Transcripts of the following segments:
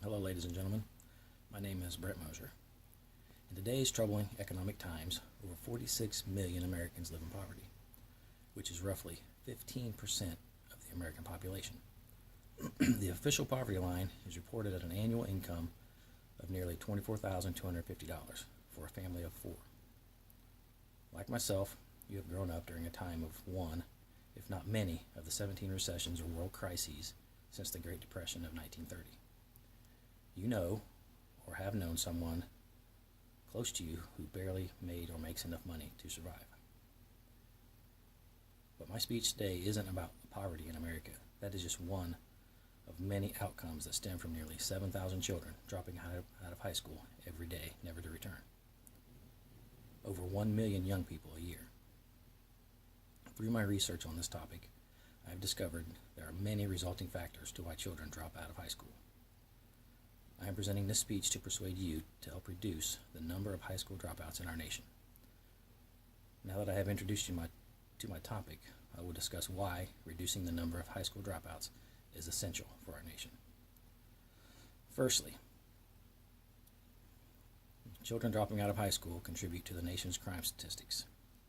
Hello, ladies and gentlemen. My name is Brent Mosier. In today's troubling economic times, over 46 million Americans live in poverty, which is roughly 15% of the American population. The official poverty line is reported at an annual income of nearly $24,250 for a family of four. Like myself, you have grown up during a time of one, if not many, of the 17 recessions or world crises since the Great Depression of 1930. You know or have known someone close to you who barely made or makes enough money to survive. But my speech today isn't about poverty in America. That is just one of many outcomes that stem from nearly 7,000 children dropping out of high school every day, never to return. Over 1 million young people a year. Through my research on this topic, I have discovered there are many resulting factors to why children drop out of high school. I am presenting this speech to persuade you to help reduce the number of high school dropouts in our nation. Now that I have introduced you to my topic, I will discuss why reducing the number of high school dropouts is essential for our nation. Firstly, children dropping out of high school contribute to the nation's crime statistics.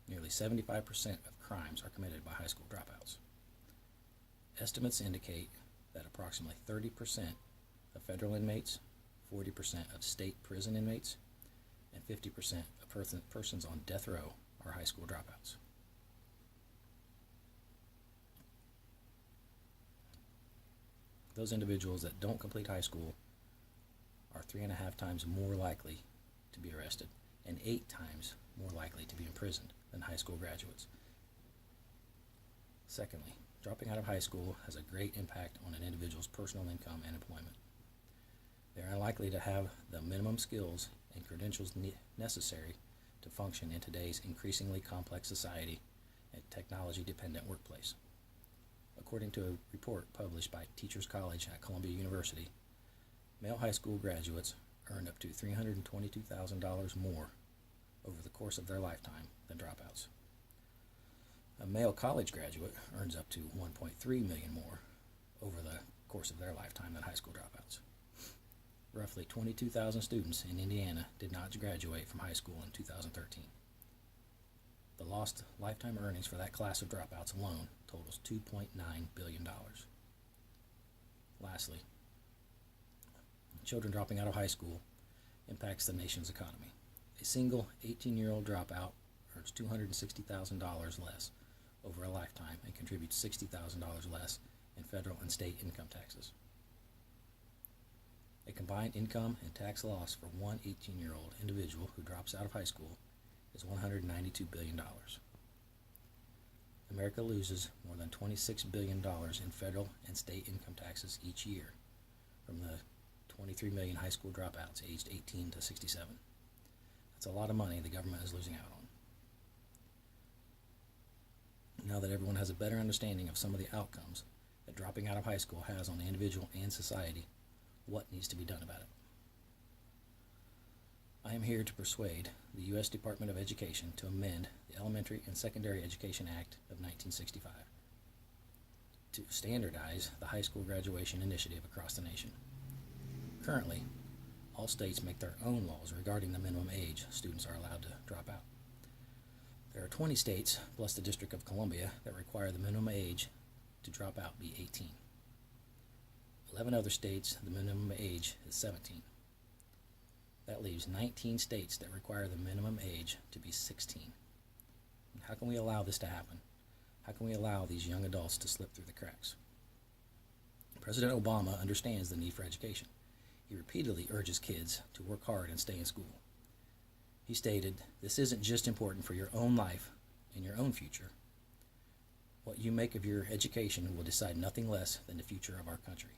Nearly 75% of crimes are committed by high school dropouts. Estimates indicate that approximately 30% of federal inmates, 40% of state prison inmates, and 50% of persons on death row are high school dropouts. Those individuals that don't complete high school are 3.5 times more likely to be arrested and 8 times more likely to be imprisoned than high school graduates. Secondly, dropping out of high school has a great impact on an individual's personal income and employment. They are unlikely to have the minimum skills and credentials necessary to function in today's increasingly complex society and technology-dependent workplace. According to a report published by Teachers College at Columbia University, male high school graduates earn up to $322,000 more over the course of their lifetime than dropouts. A male college graduate earns up to $1.3 million more over the course of their lifetime than high school dropouts. Roughly 22,000 students in Indiana did not graduate from high school in 2013. The lost lifetime earnings for that class of dropouts alone totals $2.9 billion. Lastly, children dropping out of high school impacts the nation's economy. A single 18-year-old dropout earns $260,000 less over a lifetime and contributes $60,000 less in federal and state income taxes. A combined income and tax loss for one 18-year-old individual who drops out of high school is $192 billion. America loses more than $26 billion in federal and state income taxes each year from the 23 million high school dropouts aged 18 to 67. That's a lot of money the government is losing out on. Now that everyone has a better understanding of some of the outcomes that dropping out of high school has on the individual and society, what needs to be done about it? I am here to persuade the U.S. Department of Education to amend the Elementary and Secondary Education Act of 1965 to standardize the high school graduation initiative across the nation. Currently, all states make their own laws regarding the minimum age students are allowed to drop out. There are 20 states, plus the District of Columbia, that require the minimum age to drop out be 18. 11 other states, the minimum age is 17. That leaves 19 states that require the minimum age to be 16. How can we allow this to happen? How can we allow these young adults to slip through the cracks? President Obama understands the need for education. He repeatedly urges kids to work hard and stay in school. He stated, "This isn't just important for your own life and your own future. What you make of your education will decide nothing less than the future of our country.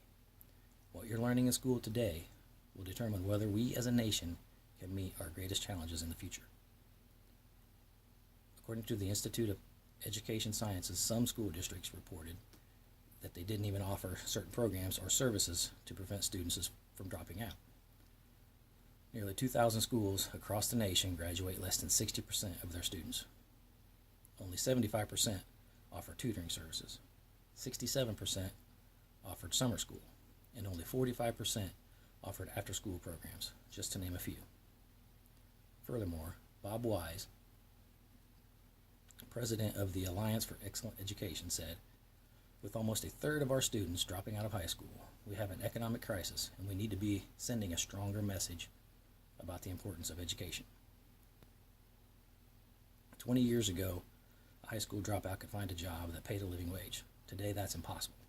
What you're learning in school today will determine whether we as a nation can meet our greatest challenges in the future." According to the Institute of Education Sciences, some school districts reported that they didn't even offer certain programs or services to prevent students from dropping out. Nearly 2,000 schools across the nation graduate less than 60% of their students. Only 75% offer tutoring services. 67% offered summer school, and only 45% offered after-school programs, just to name a few. Furthermore, Bob Wise, president of the Alliance for Excellent Education, said, "With almost a third of our students dropping out of high school, we have an economic crisis, and we need to be sending a stronger message about the importance of education." 20 years ago, a high school dropout could find a job that paid a living wage. Today, that's impossible.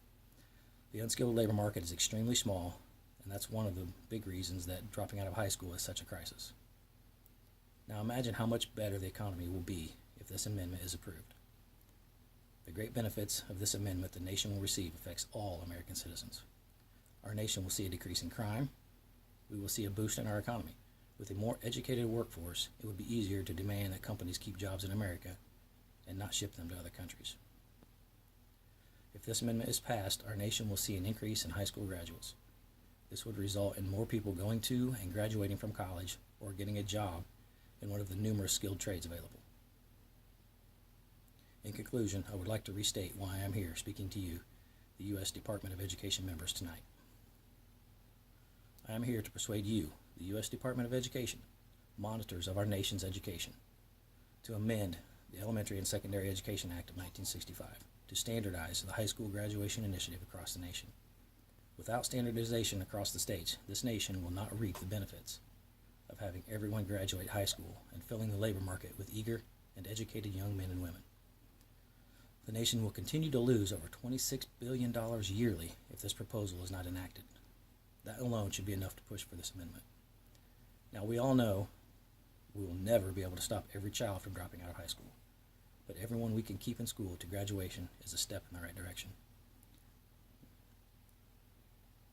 The unskilled labor market is extremely small, and that's one of the big reasons that dropping out of high school is such a crisis. Now imagine how much better the economy will be if this amendment is approved. The great benefits of this amendment the nation will receive affects all American citizens. Our nation will see a decrease in crime. We will see a boost in our economy. With a more educated workforce, it would be easier to demand that companies keep jobs in America and not ship them to other countries. If this amendment is passed, our nation will see an increase in high school graduates. This would result in more people going to and graduating from college or getting a job in one of the numerous skilled trades available. In conclusion, I would like to restate why I am here speaking to you, the U.S. Department of Education members, tonight. I am here to persuade you, the U.S. Department of Education, monitors of our nation's education, to amend the Elementary and Secondary Education Act of 1965 to standardize the high school graduation initiative across the nation. Without standardization across the states, this nation will not reap the benefits of having everyone graduate high school and filling the labor market with eager and educated young men and women. The nation will continue to lose over $26 billion yearly if this proposal is not enacted. That alone should be enough to push for this amendment. Now, we all know we will never be able to stop every child from dropping out of high school, but everyone we can keep in school to graduation is a step in the right direction.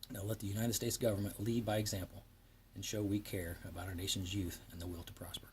Now let the United States government lead by example and show we care about our nation's youth and the will to prosper.